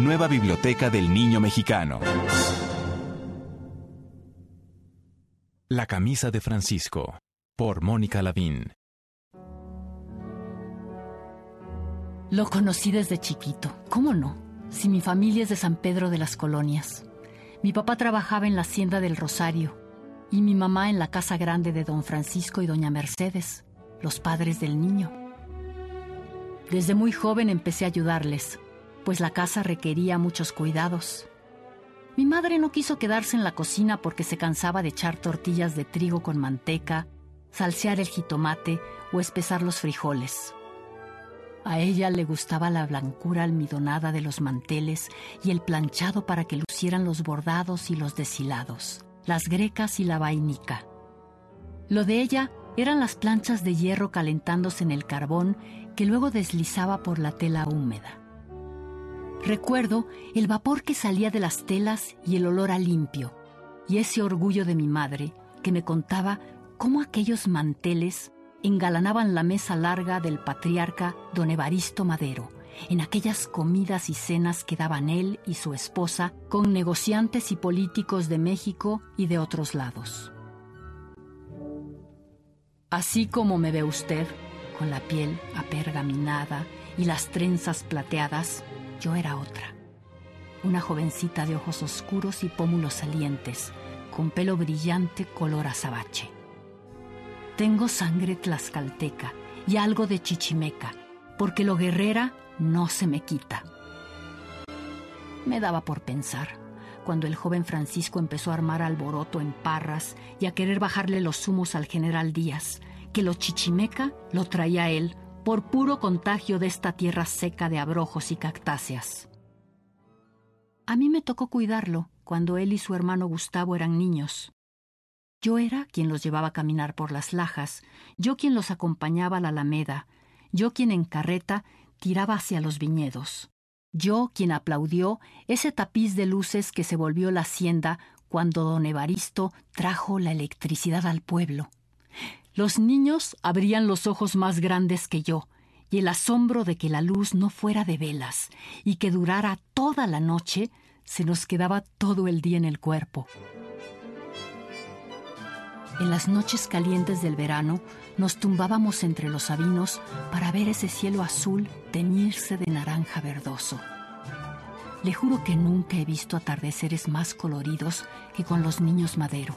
nueva biblioteca del niño mexicano. La camisa de Francisco, por Mónica Lavín. Lo conocí desde chiquito. ¿Cómo no? Si mi familia es de San Pedro de las Colonias. Mi papá trabajaba en la hacienda del Rosario y mi mamá en la casa grande de don Francisco y doña Mercedes, los padres del niño. Desde muy joven empecé a ayudarles, pues la casa requería muchos cuidados. Mi madre no quiso quedarse en la cocina porque se cansaba de echar tortillas de trigo con manteca, salsear el jitomate o espesar los frijoles. A ella le gustaba la blancura almidonada de los manteles y el planchado para que lucieran los bordados y los deshilados, las grecas y la vainica. Lo de ella eran las planchas de hierro calentándose en el carbón que luego deslizaba por la tela húmeda. Recuerdo el vapor que salía de las telas y el olor a limpio, y ese orgullo de mi madre que me contaba cómo aquellos manteles engalanaban la mesa larga del patriarca don Evaristo Madero, en aquellas comidas y cenas que daban él y su esposa con negociantes y políticos de México y de otros lados. Así como me ve usted, con la piel apergaminada y las trenzas plateadas, yo era otra. Una jovencita de ojos oscuros y pómulos salientes, con pelo brillante color azabache. Tengo sangre tlaxcalteca y algo de chichimeca, porque lo guerrera no se me quita. Me daba por pensar, cuando el joven Francisco empezó a armar alboroto en Parras y a querer bajarle los humos al general Díaz, que lo chichimeca lo traía él por puro contagio de esta tierra seca de abrojos y cactáceas. A mí me tocó cuidarlo cuando él y su hermano Gustavo eran niños. Yo era quien los llevaba a caminar por las lajas, yo quien los acompañaba a la alameda, yo quien en carreta tiraba hacia los viñedos, yo quien aplaudió ese tapiz de luces que se volvió la hacienda cuando don Evaristo trajo la electricidad al pueblo. Los niños abrían los ojos más grandes que yo, y el asombro de que la luz no fuera de velas y que durara toda la noche se nos quedaba todo el día en el cuerpo. En las noches calientes del verano nos tumbábamos entre los sabinos para ver ese cielo azul teñirse de naranja verdoso. Le juro que nunca he visto atardeceres más coloridos que con los niños Madero,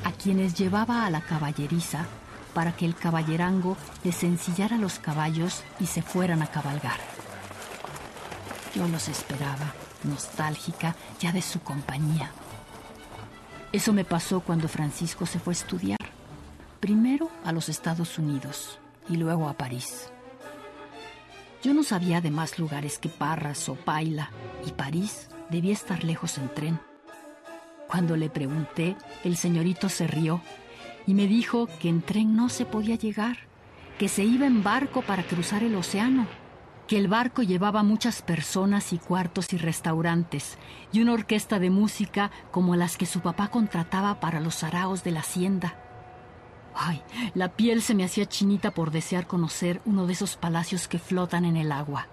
a quienes llevaba a la caballeriza para que el caballerango les ensillara los caballos y se fueran a cabalgar. Yo los esperaba, nostálgica ya de su compañía. Eso me pasó cuando Francisco se fue a estudiar, primero a los Estados Unidos y luego a París. Yo no sabía de más lugares que Parras o Paila, y París debía estar lejos en tren. Cuando le pregunté, el señorito se rió y me dijo que en tren no se podía llegar, que se iba en barco para cruzar el océano, que el barco llevaba muchas personas y cuartos y restaurantes y una orquesta de música como las que su papá contrataba para los saraos de la hacienda. Ay, la piel se me hacía chinita por desear conocer uno de esos palacios que flotan en el agua,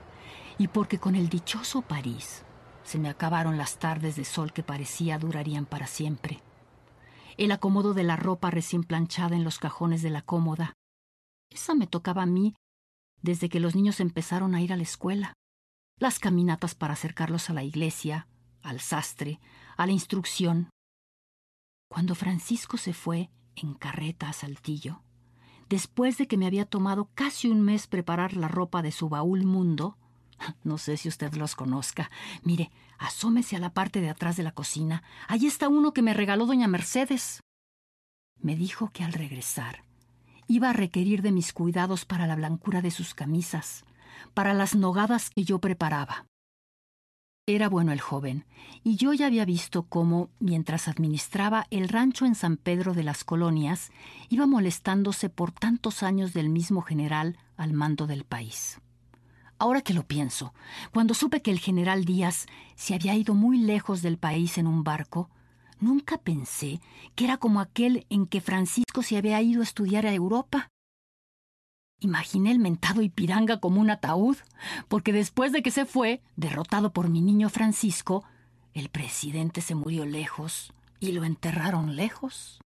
y porque con el dichoso París se me acabaron las tardes de sol que parecía durarían para siempre. El acomodo de la ropa recién planchada en los cajones de la cómoda, esa me tocaba a mí desde que los niños empezaron a ir a la escuela. Las caminatas para acercarlos a la iglesia, al sastre, a la instrucción. Cuando Francisco se fue en carreta a Saltillo, después de que me había tomado casi un mes preparar la ropa de su baúl mundo, no sé si usted los conozca, mire, asómese a la parte de atrás de la cocina, ahí está uno que me regaló doña Mercedes. Me dijo que al regresar iba a requerir de mis cuidados para la blancura de sus camisas, para las nogadas que yo preparaba. Era bueno el joven, y yo ya había visto cómo, mientras administraba el rancho en San Pedro de las Colonias, iba molestándose por tantos años del mismo general al mando del país. Ahora que lo pienso, cuando supe que el general Díaz se había ido muy lejos del país en un barco, nunca pensé que era como aquel en que Francisco se había ido a estudiar a Europa. Imaginé el mentado Ipiranga como un ataúd, porque después de que se fue, derrotado por mi niño Francisco, el presidente se murió lejos y lo enterraron lejos.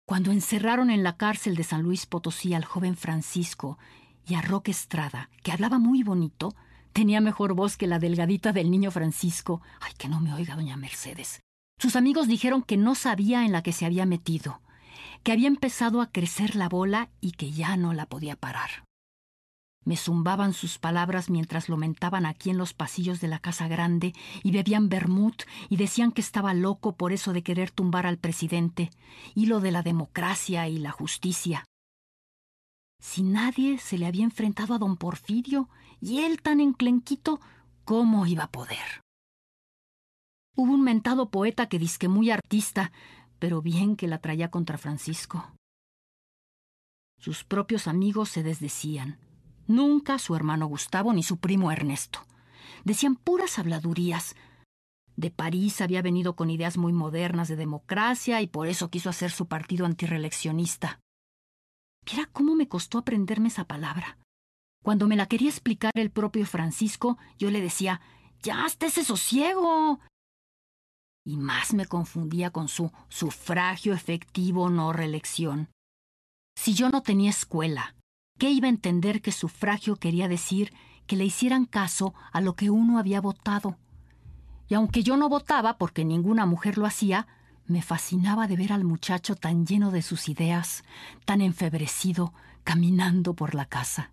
Cuando encerraron en la cárcel de San Luis Potosí al joven Francisco y a Roque Estrada, que hablaba muy bonito, tenía mejor voz que la delgadita del niño Francisco. Ay, que no me oiga doña Mercedes. Sus amigos dijeron que no sabía en la que se había metido, que había empezado a crecer la bola y que ya no la podía parar. Me zumbaban sus palabras mientras lo mentaban aquí en los pasillos de la casa grande y bebían vermut y decían que estaba loco por eso de querer tumbar al presidente y lo de la democracia y la justicia. Si nadie se le había enfrentado a don Porfirio y él tan enclenquito, ¿cómo iba a poder? Hubo un mentado poeta que dizque muy artista, pero bien que la traía contra Francisco. Sus propios amigos se desdecían. Nunca su hermano Gustavo ni su primo Ernesto. Decían puras habladurías. De París había venido con ideas muy modernas de democracia y por eso quiso hacer su partido antirreeleccionista. Viera cómo me costó aprenderme esa palabra. Cuando me la quería explicar el propio Francisco, yo le decía, ¡ya estése sosiego! Y más me confundía con su sufragio efectivo no reelección. Si yo no tenía escuela, ¿qué iba a entender que sufragio quería decir que le hicieran caso a lo que uno había votado? Y aunque yo no votaba porque ninguna mujer lo hacía, me fascinaba de ver al muchacho tan lleno de sus ideas, tan enfebrecido, caminando por la casa.